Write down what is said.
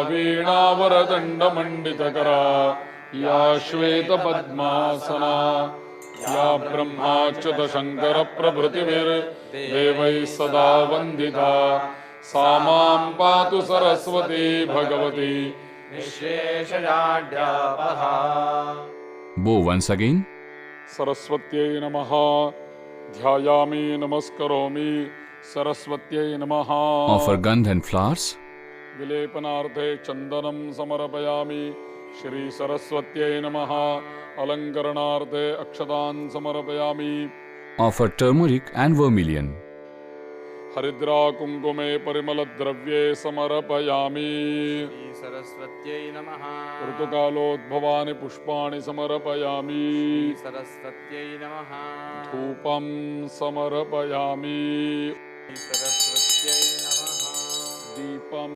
वीणावरदण्डमण्डितकरा या श्वेतपद्मासना या ब्रह्माच्युतशङ्करप्रभृतिभिर्देवैः सदा वन्दिता सा मां पातु Saraswati Bhagwati निःशेषजाड्यापहा। Bow once again. सरस्वत्यै नमः। ध्यायामि नमस्करोमि सरस्वत्यै नमः। Offer gandh and flowers. विलेपनार्थे चन्दनं समर्पयामि श्री सरस्वत्यै नमः। अलङ्करणार्थे अक्षतान् समर्पयामि। Offer turmeric and vermilion. हरिद्रा कुङ्कुमे परिमलद्रव्ये समर्पयामि। श्री सरस्वत्यै नमः। ऋतुकालोद्भवानि पुष्पाणि समर्पयामि। श्री सरस्वत्यै नमः। धूपं समर्पयामि। श्री सरस्वत्यै नमः। दीपं